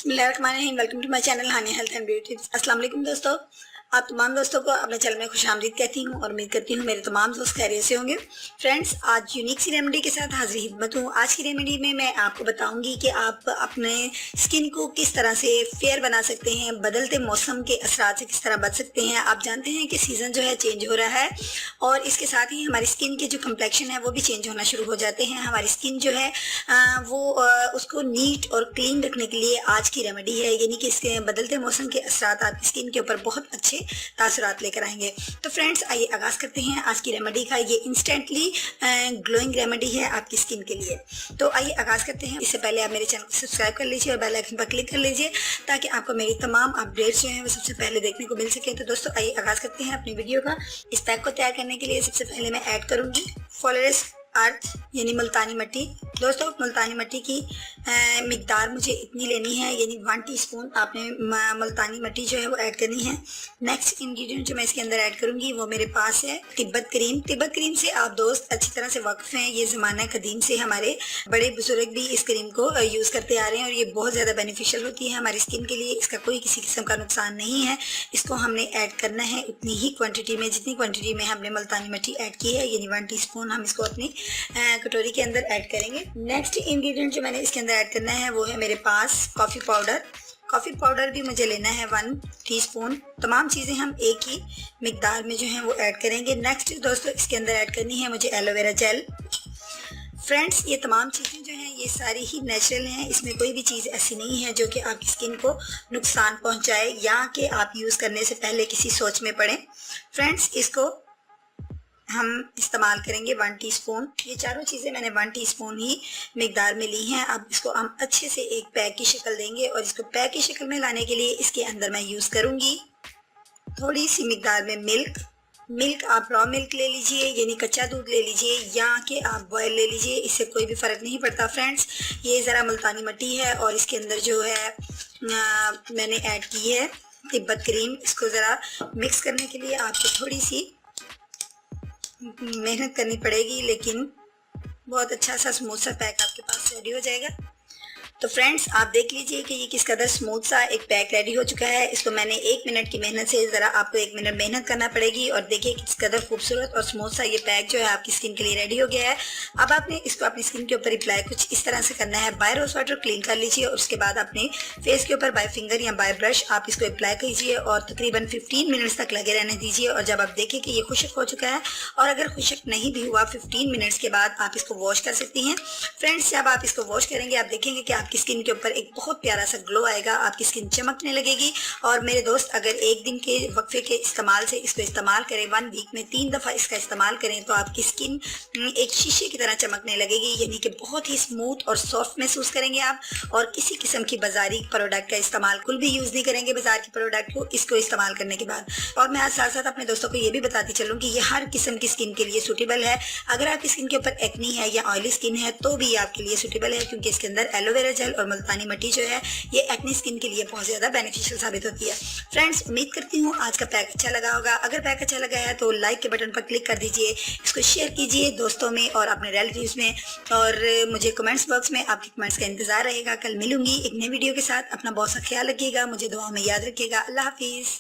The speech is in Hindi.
बिस्मिल्लाहिर्रहमानिर्रहीम। Welcome to my channel Haniya health and beauty tips. अस्सलाम वालेकुम दोस्तों, आप तमाम दोस्तों को अपने चैनल में खुशामदीद कहती हूँ और उम्मीद करती हूँ मेरे तमाम दोस्त खैरियत से होंगे। फ्रेंड्स, आज यूनिक सी रेमेडी के साथ हाजिर खिदमत हूँ। आज की रेमेडी में मैं आपको बताऊंगी कि आप अपने स्किन को किस तरह से फेयर बना सकते हैं, बदलते मौसम के असरात से किस तरह बच सकते हैं। आप जानते हैं कि सीज़न जो है चेंज हो रहा है और इसके साथ ही हमारी स्किन के जो कम्प्लेक्शन है वो भी चेंज होना शुरू हो जाते हैं। हमारी स्किन जो है उसको नीट और क्लीन रखने के लिए आज की रेमेडी है, यानी कि इसके बदलते मौसम के असरात आपकी स्किन के ऊपर बहुत अच्छे तासुरात लेकर आएंगे। तो फ्रेंड्स, आइए आगाज़ करते हैं आज की रेमेडी का। ये इंस्टेंटली ग्लोइंग रेमेडी है आपकी स्किन के लिए। तो आइए आगाज़ करते हैं। इससे पहले आप मेरे चैनल को सब्सक्राइब कर लीजिए और बेल आइकन पर क्लिक कर लीजिए ताकि आपको मेरी तमाम अपडेट्स जो हैं वो सबसे पहले देखने को मिल सके। तो दोस्तों, आइए आगाज़ करते हैं अपनी वीडियो का। इस पैक को तैयार करने के लिए सबसे पहले मैं ऐड करूँगी फॉलोरेस अर्थ यानी मुल्तानी मिट्टी। दोस्तों, मुल्तानी मिट्टी की मिकदार मुझे इतनी लेनी है, यानी 1 टीस्पून आपने मुल्तानी मिट्टी जो है वो ऐड करनी है। नेक्स्ट इंग्रेडिएंट जो मैं इसके अंदर ऐड करूंगी वो मेरे पास है तिब्बत क्रीम। तिब्बत क्रीम से आप दोस्त अच्छी तरह से वाकिफ हैं। ये ज़माना कदीम से हमारे बड़े बुजुर्ग भी इस क्रीम को यूज़ करते आ रहे हैं और ये बहुत ज़्यादा बेनिफिशियल होती है हमारी स्किन के लिए। इसका कोई किसी किस्म का नुकसान नहीं है। इसको हमने ऐड करना है उतनी ही क्वान्टिटी में जितनी क्वान्टिटी में हमने मुल्तानी मिट्टी ऐड की है, यानी 1 टीस्पून हम इसको अपनी कटोरी के अंदर ऐड करेंगे। नेक्स्ट इंग्रेडिएंट जो मैंने इसके अंदर ऐड करना है वो है मेरे पास कॉफ़ी पाउडर। कॉफ़ी पाउडर भी मुझे लेना है 1 टीस्पून। तमाम चीज़ें हम एक ही मिकदार में जो हैं वो ऐड करेंगे। नेक्स्ट दोस्तों, इसके अंदर ऐड करनी है मुझे एलोवेरा जेल। फ्रेंड्स, ये तमाम चीज़ें जो हैं ये सारी ही नेचुरल हैं। इसमें कोई भी चीज़ ऐसी नहीं है जो कि आपकी स्किन को नुकसान पहुंचाए या कि आप यूज़ करने से पहले किसी सोच में पड़ें। फ्रेंड्स, इसको हम इस्तेमाल करेंगे 1 टीस्पून। ये चारों चीज़ें मैंने 1 टीस्पून ही मिकदार में ली हैं। अब इसको हम अच्छे से एक पैक की शक्ल देंगे और इसको पैक की शक्ल में लाने के लिए इसके अंदर मैं यूज़ करूँगी थोड़ी सी मिकदार में मिल्क। आप रॉ मिल्क ले लीजिए, यानी कच्चा दूध ले लीजिए, या कि आप बॉयल ले लीजिए, इससे कोई भी फ़र्क नहीं पड़ता। फ्रेंड्स, ये ज़रा मुल्तानी मिट्टी है और इसके अंदर जो है मैंने ऐड की है तिब्बत क्रीम। इसको ज़रा मिक्स करने के लिए आपको थोड़ी सी मेहनत करनी पड़ेगी, लेकिन बहुत अच्छा सा स्मूथ सा पैक आपके पास रेडी हो जाएगा। तो फ्रेंड्स, आप देख लीजिए कि ये किस कदर स्मूथ सा एक पैक रेडी हो चुका है। इसको मैंने 1 मिनट की मेहनत से, ज़रा आपको 1 मिनट मेहनत करना पड़ेगी और देखिए किस कदर खूबसूरत और स्मूथ सा ये पैक जो है आपकी स्किन के लिए रेडी हो गया है। अब आपने इसको अपनी स्किन के ऊपर अप्लाई कुछ इस तरह से करना है। बाय रोज वाटर क्लीन कर लीजिए और उसके बाद अपने फेस के ऊपर बाय फिंगर या बाय ब्रश आप इसको अप्लाई कीजिए और तकरीबन 15 मिनट्स तक लगे रहने दीजिए। और जब आप देखें कि ये खुश्क हो चुका है, और अगर खुश्क नहीं भी हुआ, 15 मिनट्स के बाद आप इसको वॉश कर सकती हैं। फ्रेंड्स, जब आप इसको वॉश करेंगे आप देखेंगे कि आपकी स्किन के ऊपर एक बहुत प्यारा सा ग्लो आएगा, आपकी स्किन चमकने लगेगी। और मेरे दोस्त, अगर एक दिन के वक्फे के इस्तेमाल से इसको इस्तेमाल करें, 1 वीक में 3 दफ़ा इसका इस्तेमाल करें, तो आपकी स्किन एक शीशे की तरह चमकने लगेगी, यानी कि बहुत ही स्मूथ और सॉफ्ट महसूस करेंगे आप। और किसी किस्म की बाजारी प्रोडक्ट का इस्तेमाल बिल्कुल भी यूज़ नहीं करेंगे बाजार की प्रोडक्ट को इसको इस्तेमाल करने के बाद। और मैं आज साथ साथ अपने दोस्तों को ये भी बताती चलूँ कि ये हर किस्म की स्किन के लिए सूटेबल है। अगर आपकी स्किन के ऊपर एक्नी है या ऑयली स्किन है तो भी आपके लिए सूटेबल है, क्योंकि इसके अंदर एलोवेरा जेल और मुल्तानी मिट्टी जो है ये एक्ने स्किन के लिए बहुत ज़्यादा बेनिफिशियल साबित होती है। फ्रेंड्स, उम्मीद करती हूँ आज का पैक अच्छा लगा होगा। अगर पैक अच्छा लगा है तो लाइक के बटन पर क्लिक कर दीजिए, इसको शेयर कीजिए दोस्तों में और अपने रिलेटिव्स में, और मुझे कमेंट्स बॉक्स में आपके कमेंट्स का इंतजार रहेगा। कल मिलूंगी एक नई वीडियो के साथ। अपना बहुत सा ख्याल रखिएगा, मुझे दुआ में याद रखिएगा। अल्लाह हाफिज़।